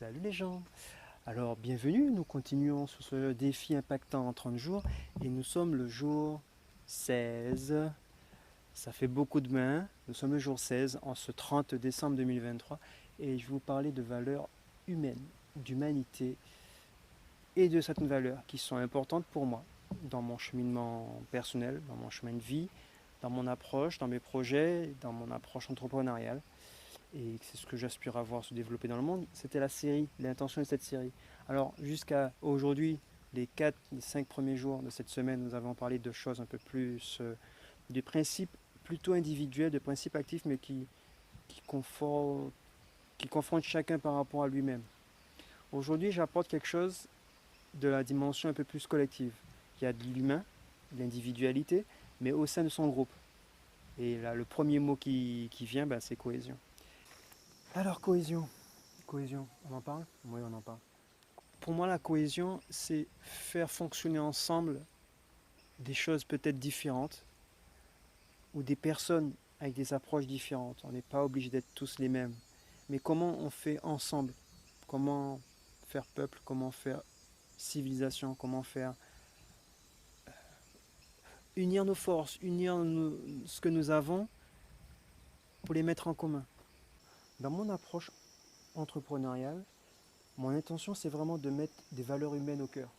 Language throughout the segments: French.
Salut les gens! Alors bienvenue, nous continuons sur ce défi impactant en 30 jours et nous sommes le jour 16. Ça fait beaucoup de mains, nous sommes le jour 16 en ce 30 décembre 2023 et je vais vous parler de valeurs humaines, d'humanité et de certaines valeurs qui sont importantes pour moi dans mon cheminement personnel, dans mon chemin de vie, dans mon approche, dans mes projets, dans mon approche entrepreneuriale. Et c'est ce que j'aspire à voir se développer dans le monde. C'était la série, l'intention de cette série. Alors jusqu'à aujourd'hui, les 5 premiers jours de cette semaine, nous avons parlé de choses un peu plus, de principes plutôt individuels, de principes actifs, mais qui, confort- qui confrontent chacun par rapport à lui-même. Aujourd'hui, j'apporte quelque chose de la dimension un peu plus collective. Il y a de l'humain, de l'individualité, mais au sein de son groupe. Et là, le premier mot qui vient, bah, c'est cohésion. Alors, cohésion. Cohésion, on en parle? Oui, on en parle. Pour moi, la cohésion, c'est faire fonctionner ensemble des choses peut-être différentes ou des personnes avec des approches différentes. On n'est pas obligé d'être tous les mêmes. Mais comment on fait ensemble? Comment faire peuple? Comment faire civilisation? Comment faire unir nos forces, ce que nous avons pour les mettre en commun? Dans mon approche entrepreneuriale, mon intention, c'est vraiment de mettre des valeurs humaines au cœur.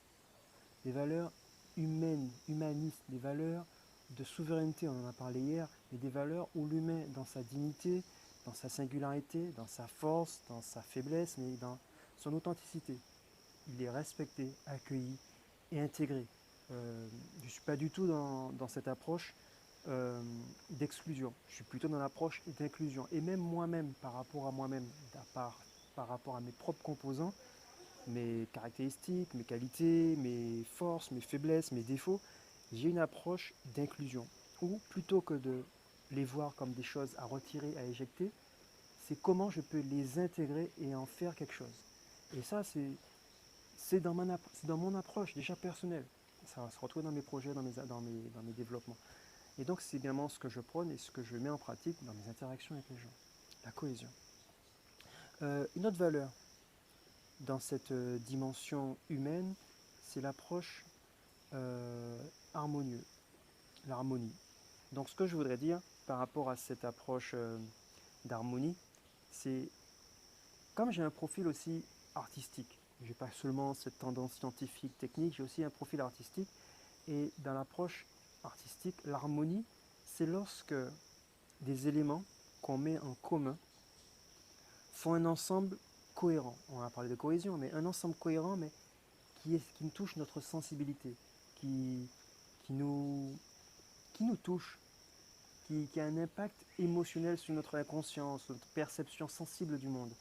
Des valeurs humaines, humanistes, des valeurs de souveraineté, on en a parlé hier, mais des valeurs où l'humain, dans sa dignité, dans sa singularité, dans sa force, dans sa faiblesse, mais dans son authenticité, il est respecté, accueilli et intégré. Je ne suis pas du tout dans cette approche d'exclusion, je suis plutôt dans l'approche d'inclusion. Et même moi-même, par rapport à moi-même, par rapport à mes propres composants, mes caractéristiques, mes qualités, mes forces, mes faiblesses, mes défauts, j'ai une approche d'inclusion. Ou plutôt que de les voir comme des choses à retirer, à éjecter, c'est comment je peux les intégrer et en faire quelque chose. Et ça, c'est dans mon approche déjà personnelle. Ça va se retrouver dans mes projets, dans mes développements. Et donc, c'est également ce que je prône et ce que je mets en pratique dans mes interactions avec les gens. La cohésion. Une autre valeur dans cette dimension humaine, c'est l'approche euh, harmonieuse, l'harmonie. Donc ce que je voudrais dire par rapport à cette approche d'harmonie, c'est comme j'ai un profil aussi artistique, j'ai pas seulement cette tendance scientifique, technique, j'ai aussi un profil artistique. Et dans l'approche artistique, l'harmonie, c'est lorsque des éléments qu'on met en commun font un ensemble cohérent. On a parlé de cohésion, mais un ensemble cohérent, mais qui nous touche notre sensibilité, qui, qui, nous, qui nous touche, qui a un impact émotionnel sur notre inconscience, sur notre perception sensible du monde.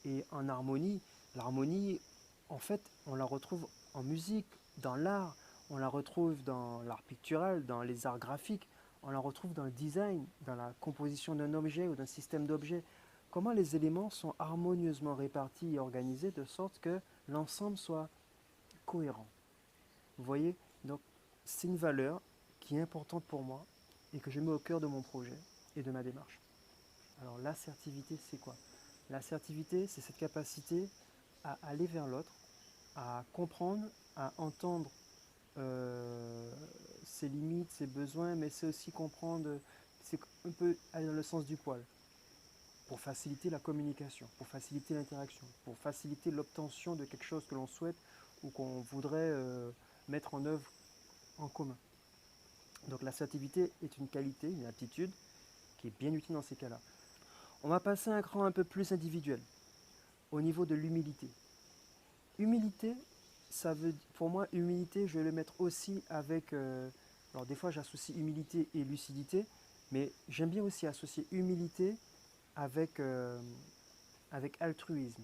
Et en harmonie, l'harmonie, en fait, on la retrouve en musique, dans l'art, on la retrouve dans l'art pictural, dans les arts graphiques, on la retrouve dans le design, dans la composition d'un objet ou d'un système d'objets. Comment les éléments sont harmonieusement répartis et organisés de sorte que l'ensemble soit cohérent. Vous voyez, donc c'est une valeur qui est importante pour moi et que je mets au cœur de mon projet et de ma démarche. Alors l'assertivité, c'est quoi? L'assertivité, c'est cette capacité à aller vers l'autre, à comprendre, à entendre euh, ses limites, ses besoins, mais c'est aussi comprendre, c'est un peu aller dans le sens du poil, pour faciliter la communication, pour faciliter l'interaction, pour faciliter l'obtention de quelque chose que l'on souhaite ou qu'on voudrait mettre en œuvre en commun. Donc l'assertivité est une qualité, une aptitude qui est bien utile dans ces cas-là. On va passer à un cran un peu plus individuel, au niveau de l'humilité. Humilité, ça veut, pour moi, humilité, je vais le mettre aussi avec. Alors des fois, j'associe humilité et lucidité, mais j'aime bien aussi associer humilité avec, avec altruisme.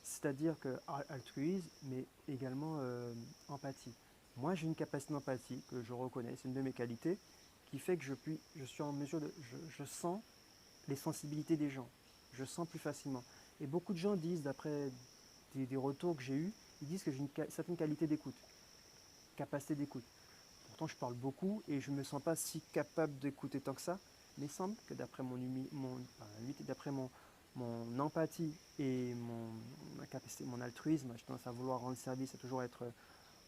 C'est-à-dire que altruisme, mais également empathie. Moi, j'ai une capacité d'empathie que je reconnais, c'est une de mes qualités, qui fait que je suis en mesure de. Je sens les sensibilités des gens. Je sens plus facilement. Et beaucoup de gens disent, d'après des retours que j'ai eus, ils disent que j'ai une certaine qualité d'écoute, capacité d'écoute. Pourtant, je parle beaucoup et je ne me sens pas si capable d'écouter tant que ça, mais il semble que d'après d'après mon empathie et ma capacité, mon altruisme, j'ai tendance à vouloir rendre service, à toujours être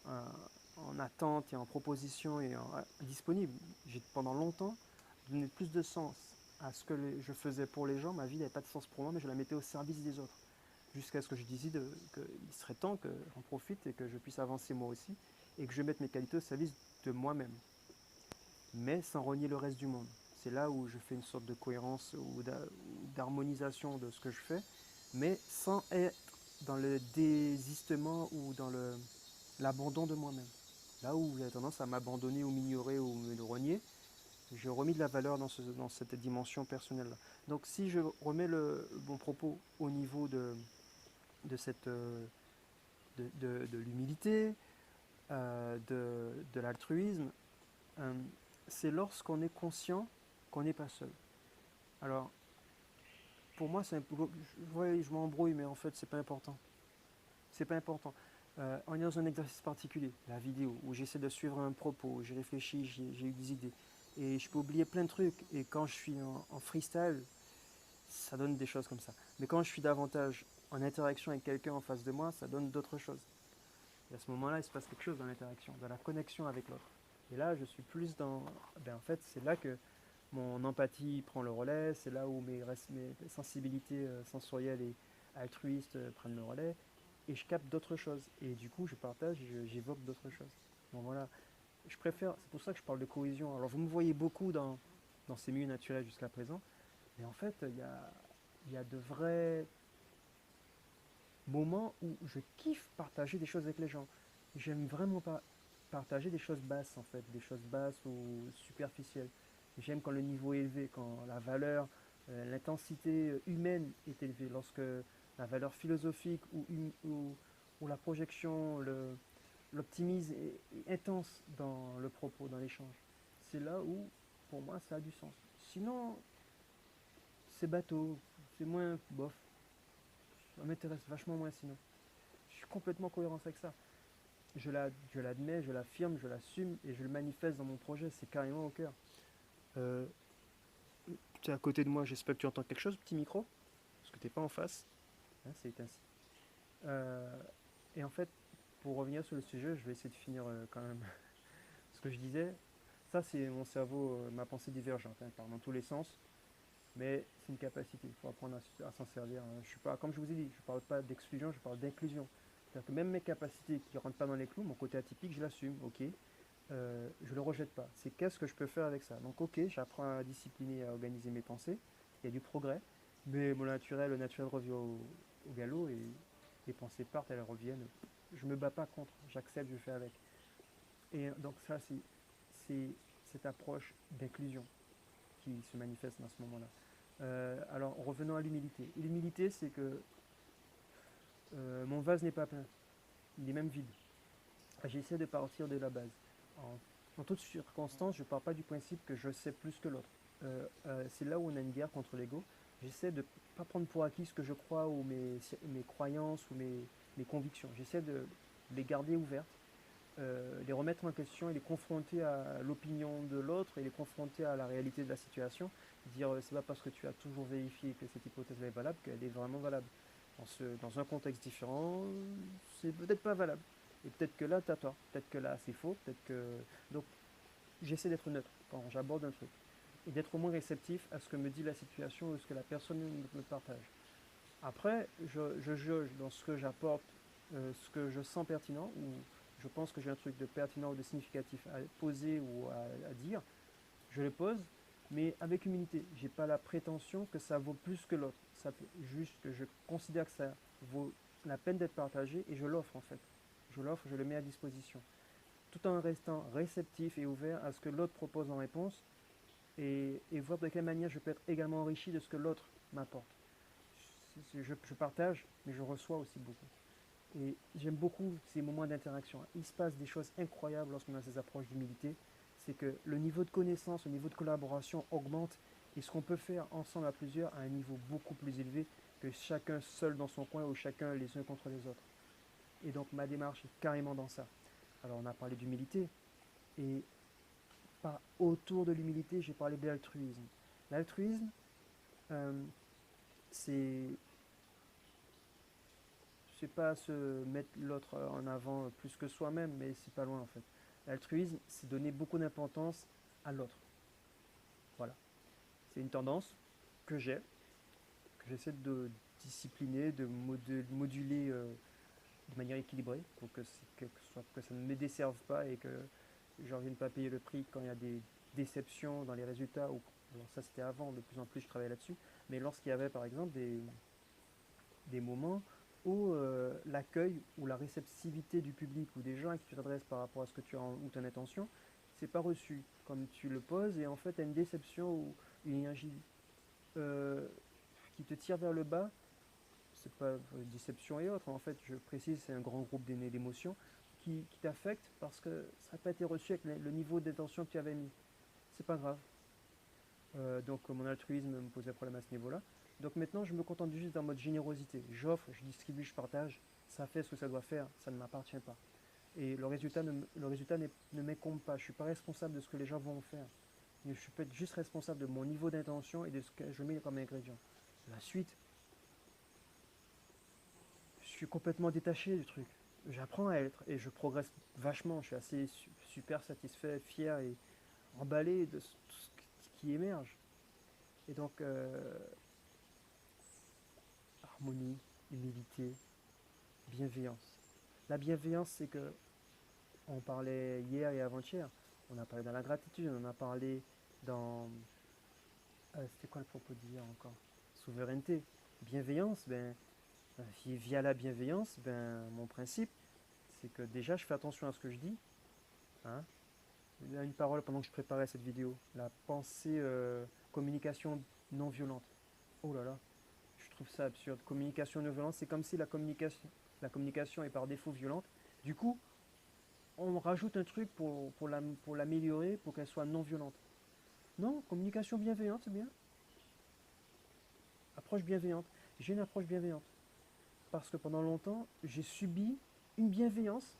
euh, en attente et en proposition et disponible. J'ai pendant longtemps donné plus de sens à ce que je faisais pour les gens. Ma vie n'avait pas de sens pour moi, mais je la mettais au service des autres. Jusqu'à ce que je décide qu'il serait temps que j'en profite et que je puisse avancer moi aussi et que je mette mes qualités au service de moi-même, mais sans renier le reste du monde. C'est là où je fais une sorte de cohérence ou d'harmonisation de ce que je fais, mais sans être dans le désistement ou dans l'abandon de moi-même. Là où j'ai tendance à m'abandonner ou m'ignorer ou me le renier, j'ai remis de la valeur dans cette dimension personnelle-là. Donc si je remets mon propos au niveau cette, de l'humilité, de l'altruisme, euh, c'est lorsqu'on est conscient qu'on n'est pas seul. Alors, pour moi, je m'embrouille, mais en fait, c'est pas important. C'est pas important. On est dans un exercice particulier, la vidéo, où j'essaie de suivre un propos, j'ai réfléchi, j'ai eu des idées. Et je peux oublier plein de trucs. Et quand je suis en freestyle, ça donne des choses comme ça. Mais quand je suis davantage en interaction avec quelqu'un en face de moi, ça donne d'autres choses. Et à ce moment-là, il se passe quelque chose dans l'interaction, dans la connexion avec l'autre. Et là, je suis plus dans... Ben, en fait, c'est là que mon empathie prend le relais, c'est là où mes sensibilités sensorielles et altruistes prennent le relais, et je capte d'autres choses. Et du coup, je partage, j'évoque d'autres choses. Donc voilà, je préfère, c'est pour ça que je parle de cohésion. Alors vous me voyez beaucoup dans ces milieux naturels jusqu'à présent, mais en fait, il y a de vrais moments où je kiffe partager des choses avec les gens. J'aime vraiment pas partager des choses basses en fait, des choses basses ou superficielles. J'aime quand le niveau est élevé, quand la valeur, l'intensité humaine est élevée, lorsque la valeur philosophique ou la projection, l'optimisme est intense dans le propos, dans l'échange. C'est là où, pour moi, ça a du sens. Sinon, c'est bateau, c'est moins bof. Ça m'intéresse vachement moins sinon. Je suis complètement cohérent avec ça. Je l'admets, je l'affirme, je l'assume et je le manifeste dans mon projet. C'est carrément au cœur. Euh, tu es à côté de moi, j'espère que tu entends quelque chose, petit micro, parce que tu n'es pas en face. Hein, c'est ainsi. Euh, et en fait, pour revenir sur le sujet, je vais essayer de finir quand même ce que je disais. Ça, c'est mon cerveau, ma pensée divergente, hein, part dans tous les sens, mais c'est une capacité. Il faut apprendre à s'en servir. Hein. Je suis pas, comme je vous ai dit, je ne parle pas d'exclusion, je parle d'inclusion. C'est-à-dire que même mes capacités qui ne rentrent pas dans les clous, mon côté atypique, je l'assume, ok. Je ne le rejette pas. C'est qu'est-ce que je peux faire avec ça. Donc ok, j'apprends à discipliner, à organiser mes pensées. Il y a du progrès, mais le naturel revient au galop et les pensées partent, elles reviennent. Je ne me bats pas contre, j'accepte, je fais avec. Et donc ça, c'est cette approche d'inclusion qui se manifeste dans ce moment-là. Alors revenons à l'humilité. L'humilité, c'est que mon vase n'est pas plein, il est même vide. J'essaie de partir de la base. En, en toute circonstance, je ne pars pas du principe que je sais plus que l'autre. C'est là où on a une guerre contre l'ego. J'essaie de ne pas prendre pour acquis ce que je crois ou mes croyances ou mes convictions. J'essaie de les garder ouvertes, les remettre en question et les confronter à l'opinion de l'autre et les confronter à la réalité de la situation. Dire c'est pas parce que tu as toujours vérifié que cette hypothèse est valable qu'elle est vraiment valable. Dans un contexte différent, c'est peut-être pas valable. Et peut-être que là, tu as tort. Peut-être que là, c'est faux. Peut-être que... Donc, j'essaie d'être neutre quand j'aborde un truc. Et d'être au moins réceptif à ce que me dit la situation ou ce que la personne me partage. Après, je juge dans ce que j'apporte, ce que je sens pertinent, ou je pense que j'ai un truc de pertinent ou de significatif à poser ou à dire. Je le pose, mais avec humilité. J'ai pas la prétention que ça vaut plus que l'autre. Juste que je considère que ça vaut la peine d'être partagé et je l'offre en fait. Je l'offre, je le mets à disposition. Tout en restant réceptif et ouvert à ce que l'autre propose en réponse et voir de quelle manière je peux être également enrichi de ce que l'autre m'apporte. Je partage, mais je reçois aussi beaucoup. Et j'aime beaucoup ces moments d'interaction. Il se passe des choses incroyables lorsqu'on a ces approches d'humilité. C'est que le niveau de connaissance, le niveau de collaboration augmente et ce qu'on peut faire ensemble à plusieurs à un niveau beaucoup plus élevé que chacun seul dans son coin ou chacun les uns contre les autres. Et donc ma démarche est carrément dans ça. Alors on a parlé d'humilité et autour de l'humilité, j'ai parlé d'altruisme. L'altruisme, euh, c'est pas se mettre l'autre en avant plus que soi-même, mais c'est pas loin en fait. L'altruisme, c'est donner beaucoup d'importance à l'autre. Voilà. C'est une tendance que j'ai, que j'essaie de discipliner, de moduler de manière équilibrée pour que ça ne me desserve pas et que je ne revienne pas payer le prix quand il y a des déceptions dans les résultats. Alors ça c'était avant, de plus en plus je travaille là-dessus, mais lorsqu'il y avait par exemple des moments où l'accueil ou la réceptivité du public ou des gens à qui tu t'adresses par rapport à ce que tu as ou ton intention, c'est pas reçu comme tu le poses et en fait tu as une déception ou une énergie euh, qui te tire vers le bas. C'est pas déception et autres, en fait je précise, c'est un grand groupe d'émotions qui t'affectent parce que ça n'a pas été reçu avec le niveau d'intention que tu avais mis. C'est pas grave. Donc mon altruisme me posait problème à ce niveau-là. Donc maintenant je me contente juste en mode générosité. J'offre, je distribue, je partage. Ça fait ce que ça doit faire, ça ne m'appartient pas. Et le résultat ne m'écombe pas. Je ne suis pas responsable de ce que les gens vont faire. Mais je peux être juste responsable de mon niveau d'intention et de ce que je mets comme ingrédient. La suite, je suis complètement détaché du truc. J'apprends à être et je progresse vachement. Je suis assez super satisfait, fier et emballé de tout ce qui émerge. Et donc, harmonie, humilité, bienveillance. La bienveillance, c'est que on parlait hier et avant-hier. On a parlé dans la gratitude, on a parlé dans. C'était quoi le propos d'hier encore? Souveraineté. Bienveillance, ben, via la bienveillance, ben, mon principe, c'est que déjà je fais attention à ce que je dis. Hein. Il y a une parole pendant que je préparais cette vidéo. La pensée, communication non violente. Oh là là, je trouve ça absurde. Communication non violente, c'est comme si la communication est par défaut violente. Du coup, on rajoute un truc pour l'améliorer, pour qu'elle soit non violente. Non, communication bienveillante, c'est bien. Approche bienveillante. J'ai une approche bienveillante. Parce que pendant longtemps, j'ai subi une bienveillance,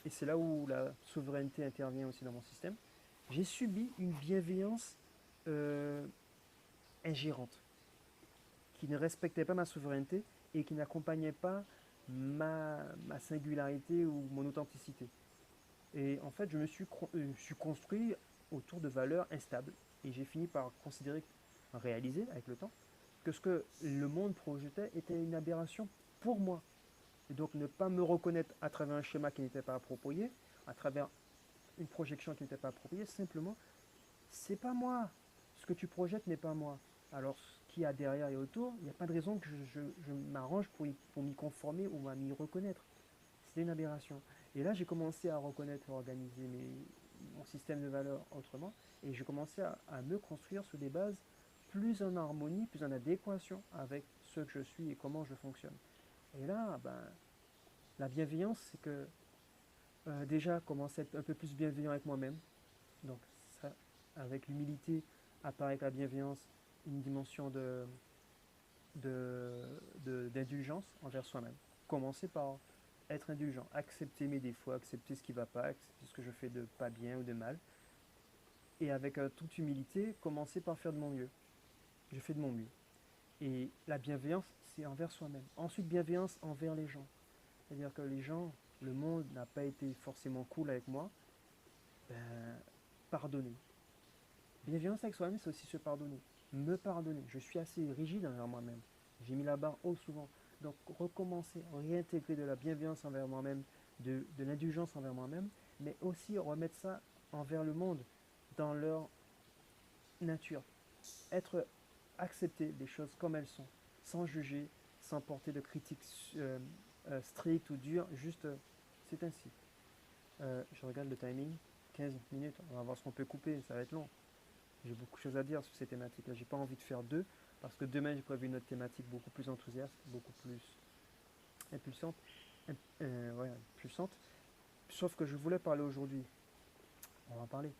et c'est là où la souveraineté intervient aussi dans mon système. J'ai subi une bienveillance euh, ingérante, qui ne respectait pas ma souveraineté et qui n'accompagnait pas ma singularité ou mon authenticité. Et en fait, je suis construit autour de valeurs instables. Et j'ai fini par réaliser avec le temps, que ce que le monde projetait était une aberration pour moi. Et donc ne pas me reconnaître à travers un schéma qui n'était pas approprié, à travers une projection qui n'était pas appropriée, simplement, c'est pas moi. Ce que tu projettes n'est pas moi. Alors ce qu'il y a derrière et autour, il n'y a pas de raison que je m'arrange pour m'y conformer ou à m'y reconnaître. C'est une aberration. Et là, j'ai commencé à reconnaître, à organiser mon système de valeurs autrement. Et j'ai commencé à me construire sur des bases plus en harmonie, plus en adéquation avec ce que je suis et comment je fonctionne. Et là, ben, la bienveillance, c'est que déjà commencer à être un peu plus bienveillant avec moi-même. Donc, ça, avec l'humilité, apparaît avec la bienveillance une dimension d'indulgence envers soi-même. Commencer par être indulgent, accepter mes défauts, accepter ce qui ne va pas, accepter ce que je fais de pas bien ou de mal. Et avec toute humilité, commencer par faire de mon mieux. Je fais de mon mieux. Et la bienveillance, c'est envers soi-même. Ensuite, bienveillance envers les gens. C'est-à-dire que les gens, le monde n'a pas été forcément cool avec moi. Ben, pardonner. Bienveillance avec soi-même, c'est aussi se pardonner. Me pardonner. Je suis assez rigide envers moi-même. J'ai mis la barre haut souvent. Donc recommencer, réintégrer de la bienveillance envers moi-même, de l'indulgence envers moi-même, mais aussi remettre ça envers le monde, dans leur nature. Être accepter les choses comme elles sont, sans juger, sans porter de critiques strictes ou dures, juste c'est ainsi. Je regarde le timing, 15 minutes, on va voir ce qu'on peut couper, ça va être long. J'ai beaucoup de choses à dire sur ces thématiques-là. J'ai pas envie de faire deux, parce que demain j'ai prévu une autre thématique beaucoup plus enthousiaste, beaucoup plus impulsante. Ouais, impulsante. Sauf que je voulais parler aujourd'hui, on va en parler.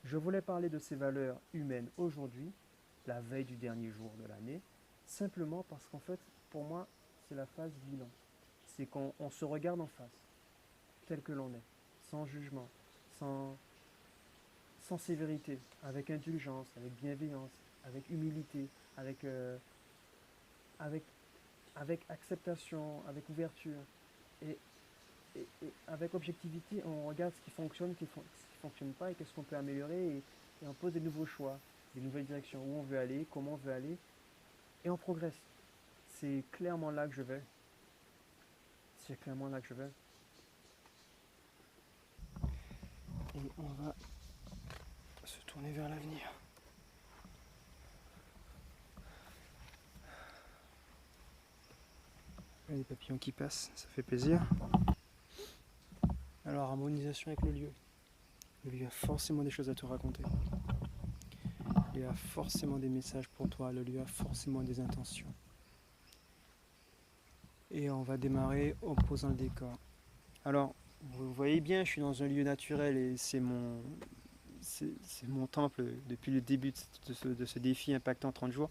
Je voulais parler de ces valeurs humaines aujourd'hui, la veille du dernier jour de l'année, simplement parce qu'en fait, pour moi, c'est la phase bilan. C'est qu'on se regarde en face, tel que l'on est, sans jugement, sans, sans sévérité, avec indulgence, avec bienveillance, avec humilité, avec avec, avec acceptation, avec ouverture et, et avec objectivité, on regarde ce qui fonctionne, ce qui ne fonctionne pas et qu'est-ce qu'on peut améliorer et on pose des nouveaux choix, des nouvelles directions, où on veut aller, comment on veut aller et on progresse. C'est clairement là que je vais. C'est clairement là que je vais. Et on va se tourner vers l'avenir. Il y a des papillons qui passent, ça fait plaisir. Alors, harmonisation avec le lieu. Le lieu a forcément des choses à te raconter. Le lieu a forcément des messages pour toi. Le lieu a forcément des intentions. Et on va démarrer en posant le décor. Alors, vous voyez bien, je suis dans un lieu naturel et c'est mon temple depuis le début de ce défi impactant 30 jours.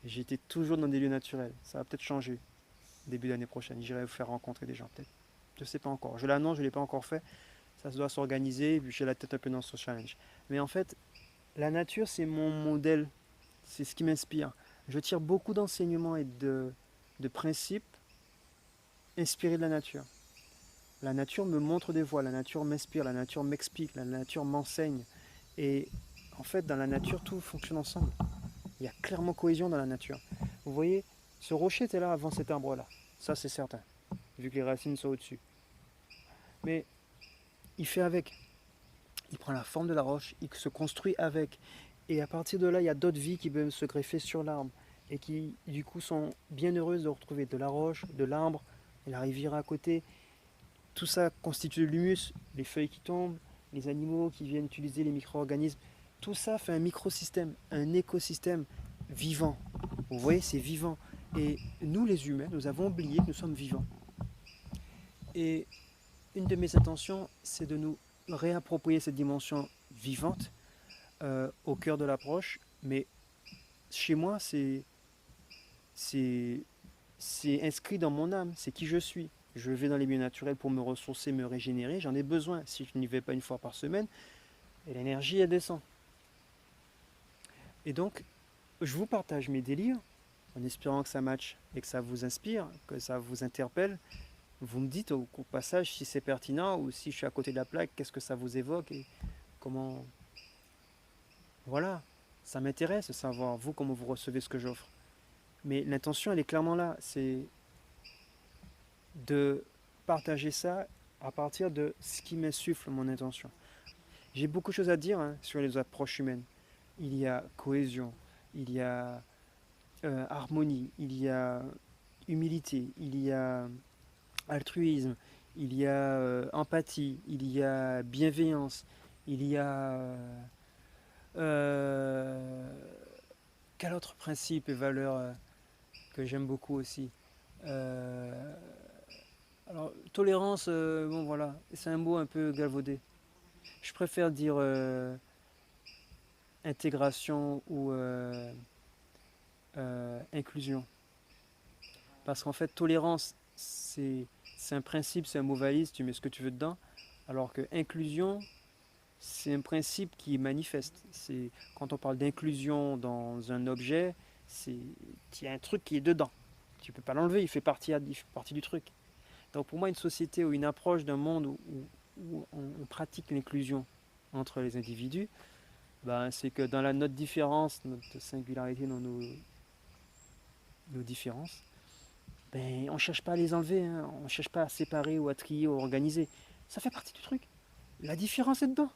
J'étais toujours dans des lieux naturels. Ça va peut-être changer début d'année prochaine. J'irai vous faire rencontrer des gens peut-être. Je ne sais pas encore. Je l'annonce, je ne l'ai pas encore fait. Ça doit s'organiser, puis j'ai la tête un peu dans ce challenge. Mais en fait, la nature, c'est mon modèle. C'est ce qui m'inspire. Je tire beaucoup d'enseignements et de principes inspirés de la nature. La nature me montre des voies, la nature m'inspire, la nature m'explique, la nature m'enseigne. Et en fait, dans la nature, tout fonctionne ensemble. Il y a clairement cohésion dans la nature. Vous voyez, ce rocher était là avant cet arbre-là. Ça, c'est certain, vu que les racines sont au-dessus. Mais il fait avec. Il prend la forme de la roche, il se construit avec. Et à partir de là, il y a d'autres vies qui peuvent se greffer sur l'arbre et qui, du coup, sont bien heureuses de retrouver de la roche, de l'arbre, et la rivière à côté. Tout ça constitue l'humus, les feuilles qui tombent, les animaux qui viennent utiliser les micro-organismes. Tout ça fait un microsystème, un écosystème vivant. Vous voyez, c'est vivant. Et nous, les humains, nous avons oublié que nous sommes vivants. Et une de mes intentions, c'est de nous réapproprier cette dimension vivante au cœur de l'approche. Mais chez moi, c'est inscrit dans mon âme, c'est qui je suis. Je vais dans les milieux naturels pour me ressourcer, me régénérer. J'en ai besoin. Si je n'y vais pas une fois par semaine, et l'énergie, elle descend. Et donc, je vous partage mes délires en espérant que ça matche et que ça vous inspire, que ça vous interpelle. Vous me dites au passage si c'est pertinent ou si je suis à côté de la plaque, qu'est-ce que ça vous évoque et comment. Voilà, ça m'intéresse de savoir, vous, comment vous recevez ce que j'offre. Mais l'intention, elle est clairement là. C'est de partager ça à partir de ce qui m'insuffle mon intention. J'ai beaucoup de choses à dire sur les approches humaines. Il y a cohésion, il y a harmonie, il y a humilité, il y a altruisme, il y a empathie, il y a bienveillance, il y a... quel autre principe et valeur que j'aime beaucoup aussi alors, tolérance, bon voilà, c'est un mot un peu galvaudé. Je préfère dire intégration ou inclusion. Parce qu'en fait, tolérance, c'est un principe, c'est un mot valise, tu mets ce que tu veux dedans. Alors que inclusion, c'est un principe qui est manifeste. C'est, quand on parle d'inclusion dans un objet, il y a un truc qui est dedans. Tu ne peux pas l'enlever, il fait partie du truc. Donc pour moi, une société ou une approche d'un monde où on pratique l'inclusion entre les individus, ben, c'est que dans notre différence, notre singularité, dans nos différences, ben, on ne cherche pas à les enlever, hein. On ne cherche pas à séparer ou à trier ou à organiser. Ça fait partie du truc. La différence est dedans.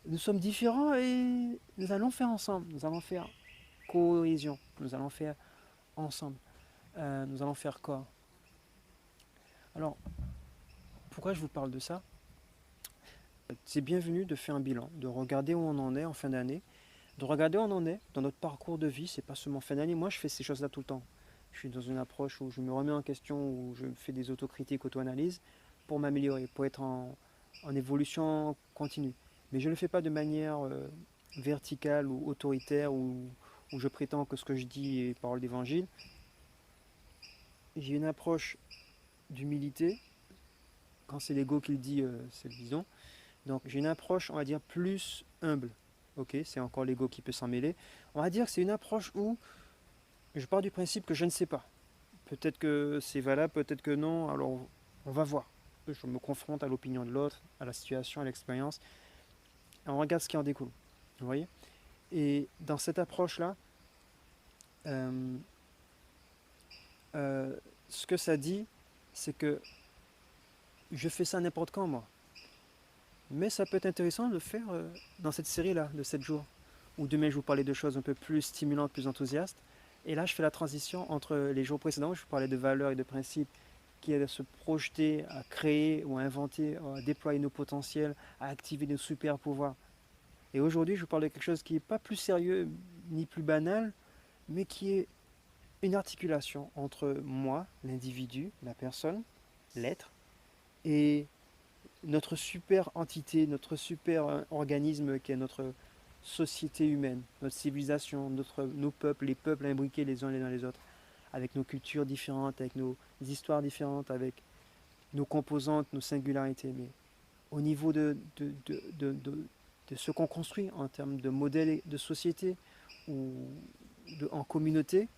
Nous sommes différents et nous allons faire ensemble. Nous allons faire cohésion. Nous allons faire ensemble. Nous allons faire corps. Alors, pourquoi je vous parle de ça? C'est bienvenu de faire un bilan, de regarder où on en est en fin d'année, de regarder où on en est dans notre parcours de vie. C'est pas seulement fin d'année. Moi, je fais ces choses-là tout le temps. Je suis dans une approche où je me remets en question, où je fais des autocritiques, auto-analyses pour m'améliorer, pour être en évolution continue. Mais je ne le fais pas de manière verticale ou autoritaire où je prétends que ce que je dis est parole d'évangile. J'ai une approche d'humilité. Quand c'est l'ego qui le dit, c'est le bison. Donc j'ai une approche, on va dire, plus humble. Ok, c'est encore l'ego qui peut s'en mêler. On va dire que c'est une approche où je pars du principe que je ne sais pas. Peut-être que c'est valable, peut-être que non, alors on va voir. Je me confronte à l'opinion de l'autre, à la situation, à l'expérience, et on regarde ce qui en découle. Vous voyez? Et dans cette approche-là, euh, ce que ça dit, c'est que je fais ça n'importe quand, moi. Mais ça peut être intéressant de le faire dans cette série-là, de 7 jours. Ou demain, je vous parlais de choses un peu plus stimulantes, plus enthousiastes. Et là, je fais la transition entre les jours précédents, où je vous parlais de valeurs et de principes qui aident à se projeter, à créer ou à inventer, à déployer nos potentiels, à activer nos super pouvoirs. Et aujourd'hui, je vous parle de quelque chose qui n'est pas plus sérieux ni plus banal, mais qui est une articulation entre moi, l'individu, la personne, l'être, et notre super entité, notre super organisme qui est notre société humaine, notre civilisation, nos peuples, les peuples imbriqués les uns dans les autres, avec nos cultures différentes, avec nos histoires différentes, avec nos composantes, nos singularités. Mais au niveau de ce qu'on construit en termes de modèle de société ou en communauté,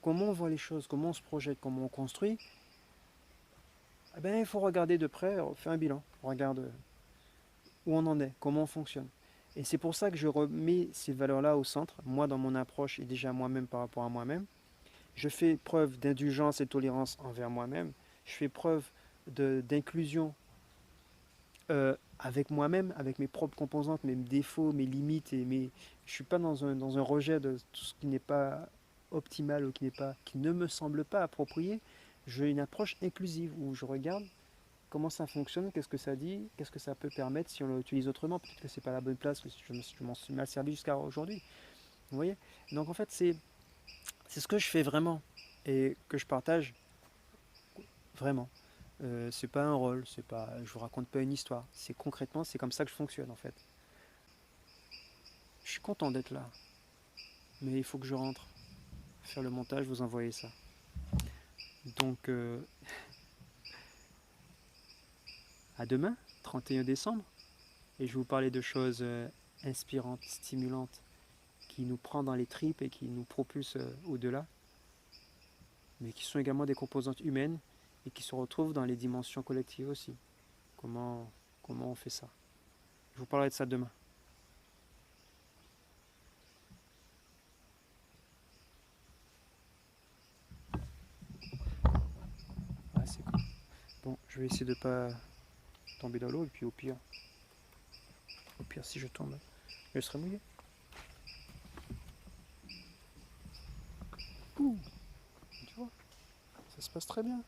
comment on voit les choses, comment on se projette, comment on construit, eh ben, il faut regarder de près, on fait un bilan, on regarde où on en est, comment on fonctionne. Et c'est pour ça que je remets ces valeurs-là au centre, moi dans mon approche et déjà moi-même par rapport à moi-même. Je fais preuve d'indulgence et de tolérance envers moi-même. Je fais preuve d'inclusion avec moi-même, avec mes propres composantes, mes défauts, mes limites. Je ne suis pas dans un rejet de tout ce qui n'est pas optimal ou qui ne me semble pas approprié. J'ai une approche inclusive où je regarde comment ça fonctionne, qu'est-ce que ça dit, qu'est-ce que ça peut permettre si on l'utilise autrement. Peut-être que c'est pas la bonne place, que je m'en suis mal servi jusqu'à aujourd'hui. Vous voyez? Donc en fait, c'est ce que je fais vraiment et que je partage vraiment. C'est pas un rôle, c'est pas, je vous raconte pas une histoire. C'est concrètement, c'est comme ça que je fonctionne en fait. Je suis content d'être là, mais il faut que je rentre, faire le montage, vous envoyer ça. Donc à demain, 31 décembre, et je vais vous parler de choses inspirantes, stimulantes, qui nous prend dans les tripes et qui nous propulse au-delà, mais qui sont également des composantes humaines et qui se retrouvent dans les dimensions collectives aussi. Comment on fait ça? Je vous parlerai de ça demain. Ah, c'est cool. Bon, je vais essayer de ne pas tomber dans l'eau et puis au pire si je tombe, je serai mouillé. Ouh, tu vois, ça se passe très bien.